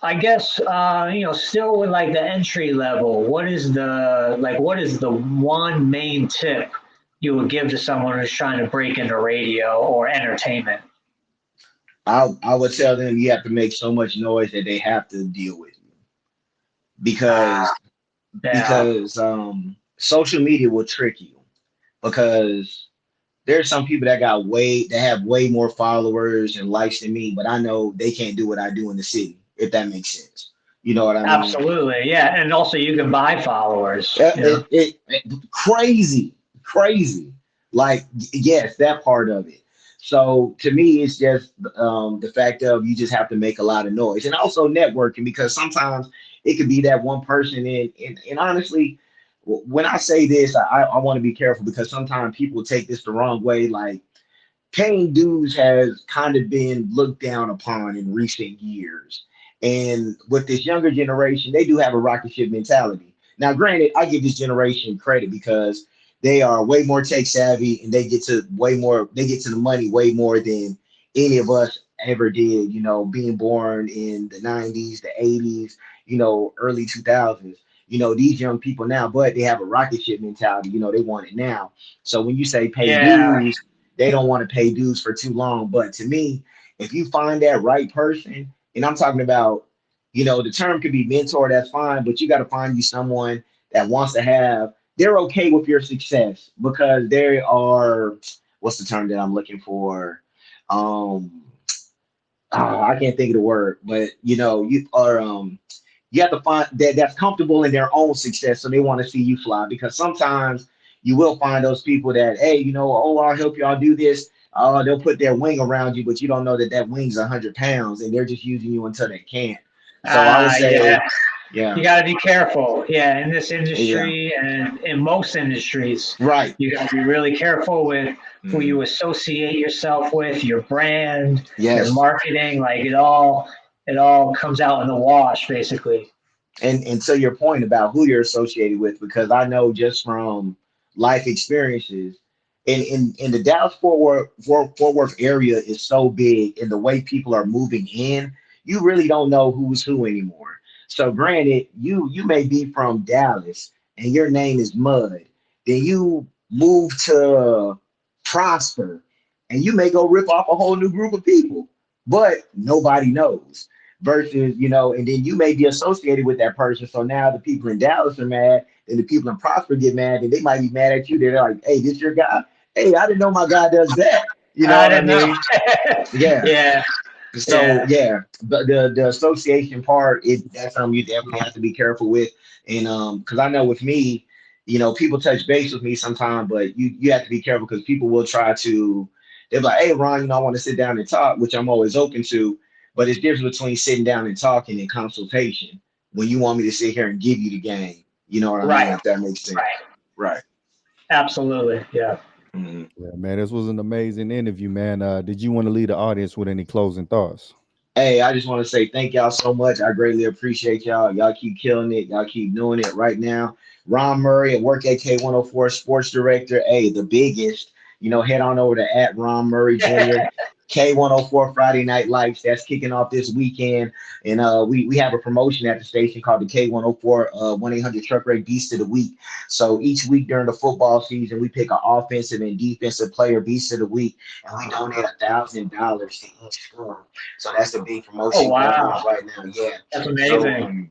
Speaker 3: I guess you know, still with like the entry level, what is the one main tip you would give to someone who's trying to break into radio or entertainment?
Speaker 2: I would tell them you have to make so much noise that they have to deal with you
Speaker 3: Ah,
Speaker 2: because
Speaker 3: yeah.
Speaker 2: social media will trick you because there's some people that have way more followers and likes than me, but I know they can't do what I do in the city, if that makes sense. You know what I mean?
Speaker 3: Absolutely. Yeah. And also you can buy followers,
Speaker 2: Uh,
Speaker 3: you know.
Speaker 2: It, crazy, crazy. Like, yes, that part of it. So to me, it's just the fact of you just have to make a lot of noise and also networking because sometimes it could be that one person. And honestly, when I say this, I want to be careful because sometimes people take this the wrong way. Like, paying dues has kind of been looked down upon in recent years. And with this younger generation, they do have a rocket ship mentality. Now, granted, I give this generation credit because they are way more tech savvy and they get to the money way more than any of us ever did, being born in the 90s, the 80s, early 2000s. These young people now, but they have a rocket ship mentality, they want it now. So when you say pay
Speaker 3: Yeah.
Speaker 2: dues, they don't want to pay dues for too long. But to me, if you find that right person, and I'm talking about, the term could be mentor, that's fine, but you got to find you someone that wants to they're okay with your success because they are, what's the term that I'm looking for? Um, I can't think of the word, but you have to find that's comfortable in their own success, so they want to see you fly. Because sometimes you will find those people that, hey, oh, I'll help y'all do this. They'll put their wing around you, but you don't know that that wing's 100 pounds, and they're just using you until they can't. So I would
Speaker 3: Yeah.
Speaker 2: say,
Speaker 3: You
Speaker 2: yeah,
Speaker 3: got to be careful. Yeah. In this
Speaker 2: yeah,
Speaker 3: industry and in most industries,
Speaker 2: right,
Speaker 3: you got to be really careful with who
Speaker 2: mhm,
Speaker 3: you associate yourself with, your brand, your
Speaker 2: yes.
Speaker 3: marketing. Like it all comes out in the wash, basically.
Speaker 2: And to your point about who you're associated with, because I know just from life experiences, in the Dallas Fort Worth area is so big, and the way people are moving in, you really don't know who's who anymore. So granted, you may be from Dallas and your name is Mud, then you move to Prosper, and you may go rip off a whole new group of people, but nobody knows versus, and then you may be associated with that person. So now the people in Dallas are mad, and the people in Prosper get mad, and they might be mad at you. They're like, hey, this your guy? Hey, I didn't know my guy does that. You know
Speaker 3: I
Speaker 2: what I
Speaker 3: didn't know.
Speaker 2: mean? Yeah.
Speaker 3: Yeah.
Speaker 2: So
Speaker 3: Yeah.
Speaker 2: yeah, but the association part, that's something you definitely have to be careful with. And because I know with me, people touch base with me sometimes, but you have to be careful because people will try to. They're like, hey, Ron, I want to sit down and talk, which I'm always open to. But it's different between sitting down and talking and consultation when you want me to sit here and give you the game. You know what I mean?
Speaker 3: Right.
Speaker 2: If that makes sense.
Speaker 3: Right.
Speaker 2: Right.
Speaker 3: Absolutely. Yeah.
Speaker 2: Mhm.
Speaker 1: Yeah, man, this was an amazing interview, man. Did you want to leave the audience with any closing thoughts?
Speaker 2: Hey, I just want to say thank y'all so much. I greatly appreciate y'all. Y'all keep killing it. Y'all keep doing it right now. Ron Murray at Work at K104 Sports Director. Hey, the biggest. Head on over to at Ron Murray Jr. K104 Friday Night Lights. That's kicking off this weekend. And we have a promotion at the station called the K104 1-800 Truck Rate Beast of the Week. So each week during the football season, we pick an offensive and defensive player Beast of the Week, and we donate $1,000 to each school. So that's the big
Speaker 3: Oh
Speaker 2: promotion going
Speaker 3: wow.
Speaker 2: on right now. Yeah.
Speaker 3: That's
Speaker 2: So
Speaker 3: amazing.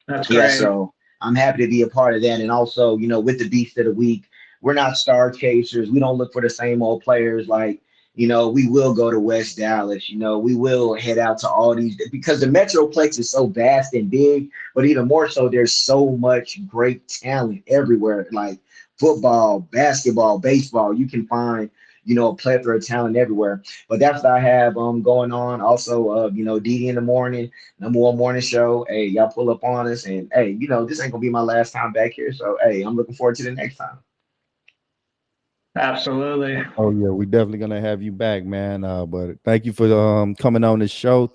Speaker 3: That's
Speaker 2: yeah,
Speaker 3: great.
Speaker 2: so I'm happy to be a part of that. And also, with the Beast of the Week, we're not star chasers. We don't look for the same old players. Like, we will go to West Dallas. We will head out to all these because the Metroplex is so vast and big, but even more so, there's so much great talent everywhere. Like football, basketball, baseball, you can find, a plethora of talent everywhere. But that's what I have going on. Also, DD in the morning, #1 morning show. Hey, y'all pull up on us, and hey, this ain't gonna be my last time back here. So hey, I'm looking forward to the next time.
Speaker 3: Absolutely.
Speaker 1: Oh yeah, we definitely gonna have you back, man. But thank you for coming on the show.